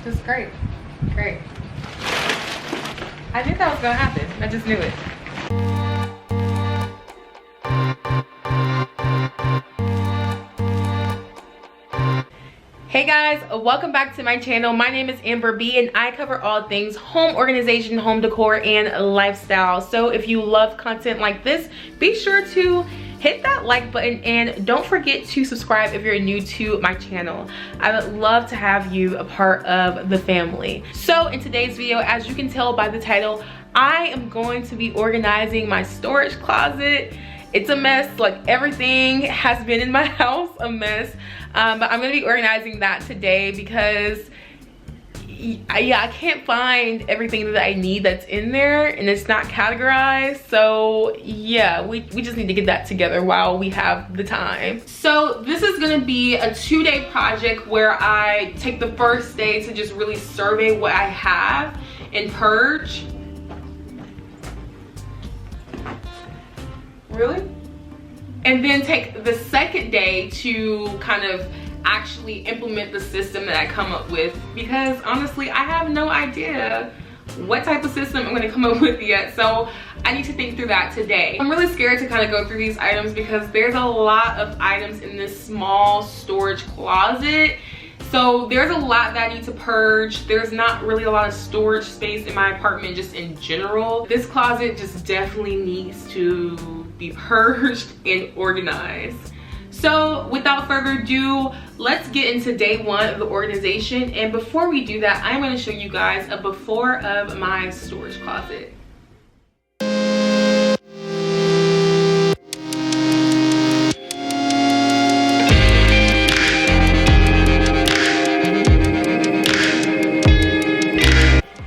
This is great. Great. I knew that was gonna happen. I just knew it. Hey guys, welcome back to my channel. My name is Amber B and I cover all things home organization, home decor, and lifestyle. So if you love content like this, be sure to hit that like button and don't forget to subscribe if you're new to my channel. I would love to have you a part of the family. So in today's video, as you can tell by the title, I am going to be organizing my storage closet. It's a mess, like everything has been in my house a mess, but I'm gonna be organizing that today because I can't find everything that I need that's in there and it's not categorized. So yeah, we just need to get that together while we have the time. So this is gonna be a 2-day project where I take the first day to just really survey what I have and purge. Really? And then take the second day to kind of actually implement the system that I come up with, because honestly I have no idea what type of system I'm going to come up with yet, so I need to think through that today. I'm really scared to kind of go through these items because there's a lot of items in this small storage closet. So there's a lot that I need to purge. There's not really a lot of storage space in my apartment just in general. This closet just definitely needs to be purged and organized. So without further ado, let's get into day 1 of the organization. And before we do that, I'm going to show you guys a before of my storage closet.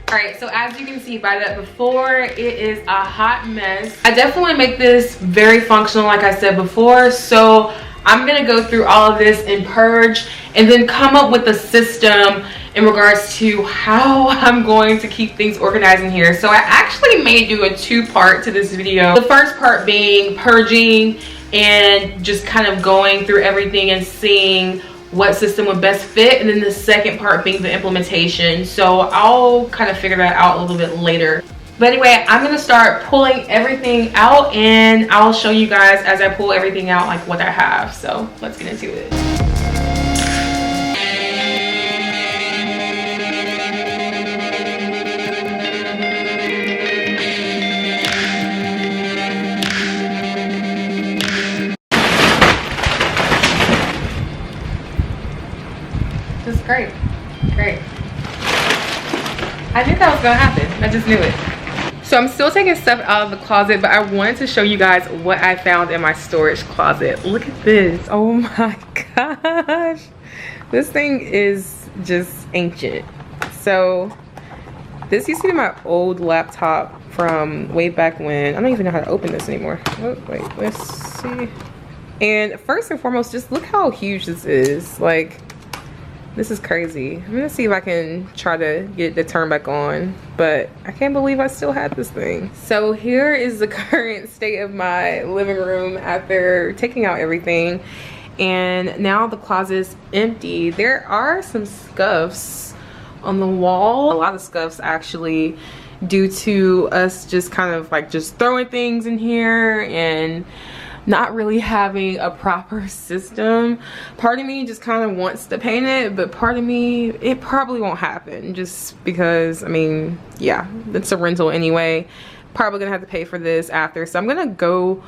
Alright, so as you can see by that before, it is a hot mess. I definitely want to make this very functional like I said before, so I'm going to go through all of this and purge and then come up with a system in regards to how I'm going to keep things organized in here. So I actually may do a 2-part to this video. The first part being purging and just kind of going through everything and seeing what system would best fit, and then the second part being the implementation. So I'll kind of figure that out a little bit later. But anyway, I'm gonna start pulling everything out and I'll show you guys as I pull everything out like what I have. So let's get into it. This is great. Great. I knew that was gonna happen. I just knew it. So I'm still taking stuff out of the closet, but I wanted to show you guys what I found in my storage closet. Look at this. Oh my gosh. This thing is just ancient. So this used to be my old laptop from way back when. I don't even know how to open this anymore. Oh, wait, let's see. And first and foremost, just look how huge this is. Like, this is crazy. I'm gonna see if I can try to get it to turn back on, but I can't believe I still had this thing. So here is the current state of my living room after taking out everything. And now the closet's empty. There are some scuffs on the wall. A lot of scuffs actually, due to us just kind of like just throwing things in here and not really having a proper system. Part of me just kind of wants to paint it, but part of me, it probably won't happen just because, I mean, yeah, it's a rental anyway. Probably gonna have to pay for this after. So I'm gonna go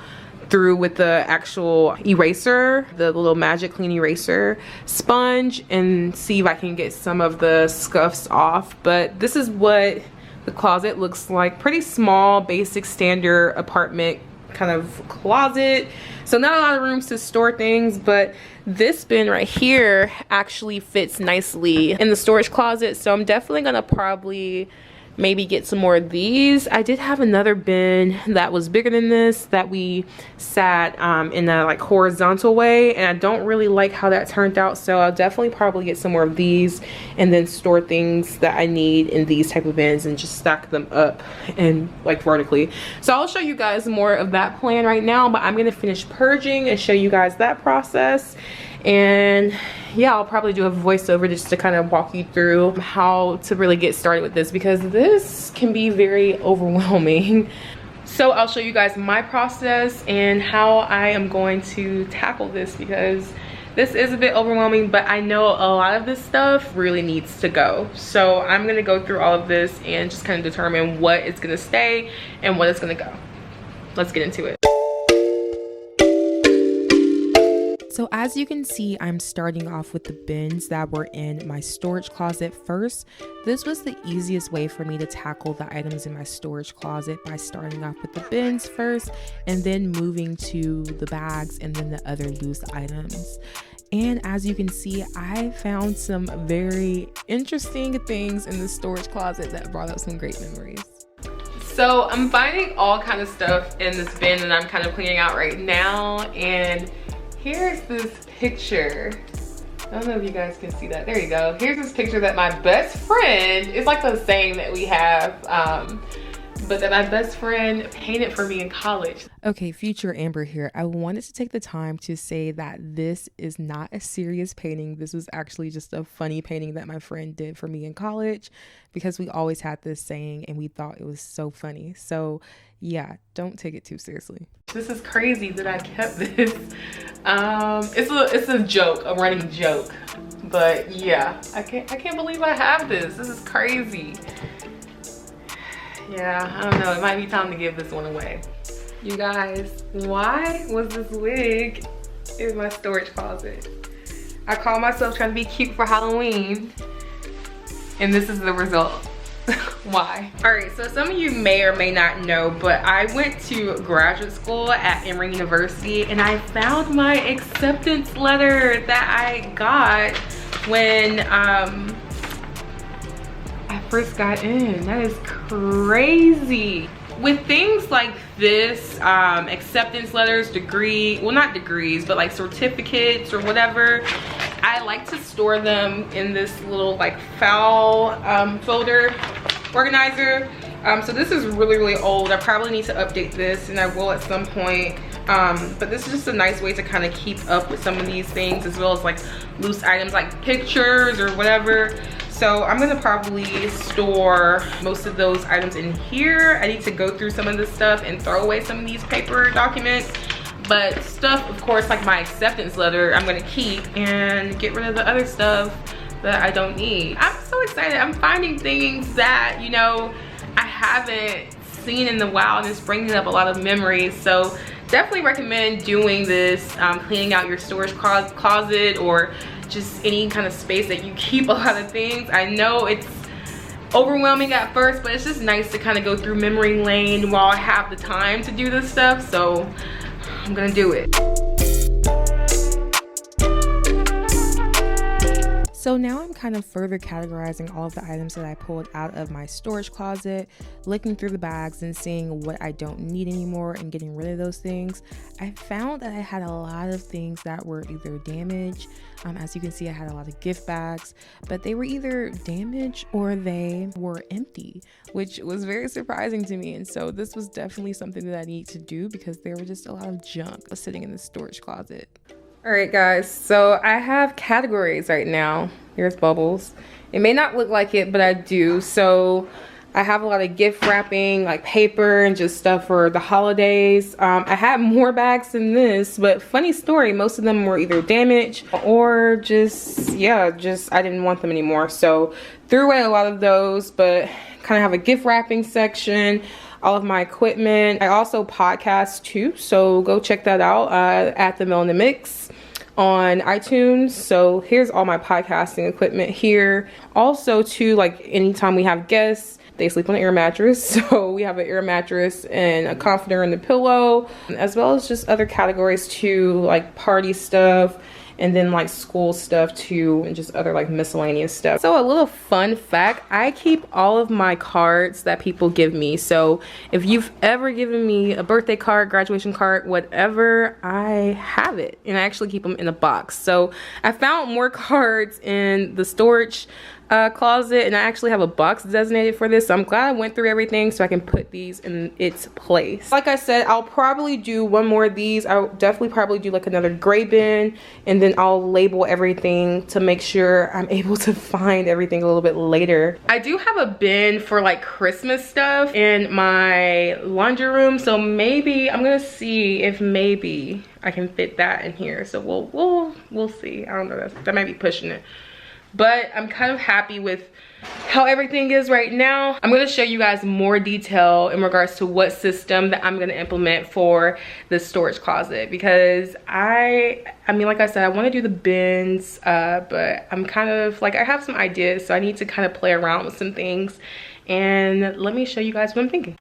through with the actual eraser, the little magic clean eraser sponge, and see if I can get some of the scuffs off. But this is what the closet looks like. Pretty small, basic, standard apartment kind of closet, so not a lot of rooms to store things, but this bin right here actually fits nicely in the storage closet. So I'm definitely gonna probably maybe get some more of these. I did have another bin that was bigger than this that we sat in a like horizontal way, and I don't really like how that turned out, so I'll definitely probably get some more of these and then store things that I need in these type of bins and just stack them up and like vertically. So I'll show you guys more of that plan right now, but I'm gonna finish purging and show you guys that process, And yeah, I'll probably do a voiceover just to kind of walk you through how to really get started with this, because this can be very overwhelming. So I'll show you guys my process and how I am going to tackle this, because this is a bit overwhelming, but I know a lot of this stuff really needs to go. So I'm gonna go through all of this and just kind of determine what is gonna stay and what is gonna go. Let's get into it. So as you can see, I'm starting off with the bins that were in my storage closet first. This was the easiest way for me to tackle the items in my storage closet, by starting off with the bins first and then moving to the bags and then the other loose items. And as you can see, I found some very interesting things in the storage closet that brought up some great memories. So I'm finding all kind of stuff in this bin that I'm kind of cleaning out right now, and here's this picture. I don't know if you guys can see that. There you go. Here's this picture that my best friend, it's like the saying that we have, but that my best friend painted for me in college. Okay, future Amber here. I wanted to take the time to say that this is not a serious painting. This was actually just a funny painting that my friend did for me in college, because we always had this saying and we thought it was so funny. So yeah, don't take it too seriously. This is crazy that I kept this. It's a joke, a running joke. But yeah, I can't believe I have this. This is crazy. Yeah, I don't know, it might be time to give this one away. You guys, why was this wig in my storage closet? I call myself trying to be cute for Halloween, and this is the result. Why? All right, so some of you may or may not know, but I went to graduate school at Emory University, and I found my acceptance letter that I got when I first got in. That is crazy. With things like this, acceptance letters, well, not degrees, but like certificates or whatever, I like to store them in this little like file folder organizer. So this is really old. I probably need to update this, and I will at some point. But this is just a nice way to kind of keep up with some of these things, as well as like loose items like pictures or whatever. So I'm gonna probably store most of those items in here. I need to go through some of this stuff and throw away some of these paper documents. But stuff, of course, like my acceptance letter, I'm gonna keep, and get rid of the other stuff that I don't need. I'm so excited. I'm finding things that, you know, I haven't seen in the wild, and it's bringing up a lot of memories. So definitely recommend doing this, cleaning out your storage closet, or just any kind of space that you keep a lot of things. I know it's overwhelming at first, but it's just nice to kind of go through memory lane while I have the time to do this stuff. So I'm gonna do it. So now I'm kind of further categorizing all of the items that I pulled out of my storage closet, looking through the bags and seeing what I don't need anymore and getting rid of those things. I found that I had a lot of things that were either damaged. As you can see, I had a lot of gift bags, but they were either damaged or they were empty, which was very surprising to me. And so this was definitely something that I need to do, because there were just a lot of junk sitting in the storage closet. All right, guys, so I have categories right now. Here's Bubbles. It may not look like it, but I do. So I have a lot of gift wrapping, like paper and just stuff for the holidays. I had more bags than this, but funny story, most of them were either damaged or just I didn't want them anymore. So threw away a lot of those, but kind of have a gift wrapping section, all of my equipment. I also podcast too, so go check that out at The Melanin Mix on iTunes. So here's all my podcasting equipment here. Also too, like anytime we have guests, they sleep on an air mattress. So we have an air mattress and a comforter and the pillow, as well as just other categories too, like party stuff, and then like school stuff too, and just other like miscellaneous stuff. So a little fun fact, I keep all of my cards that people give me. So if you've ever given me a birthday card, graduation card, whatever, I have it, and I actually keep them in a box. So I found more cards in the storage closet, and I actually have a box designated for this, so I'm glad I went through everything so I can put these in its place. Like I said, I'll probably do one more of these. I'll definitely probably do like another gray bin, and then I'll label everything to make sure I'm able to find everything a little bit later. I do have a bin for like Christmas stuff in my laundry room, so maybe I'm gonna see if maybe I can fit that in here. So we'll see. I don't know, that might be pushing it, but I'm kind of happy with how everything is right now. I'm going to show you guys more detail in regards to what system that I'm going to implement for the storage closet, because I mean, like I said, I want to do the bins, but I'm kind of like, I have some ideas, so I need to kind of play around with some things, and let me show you guys what I'm thinking.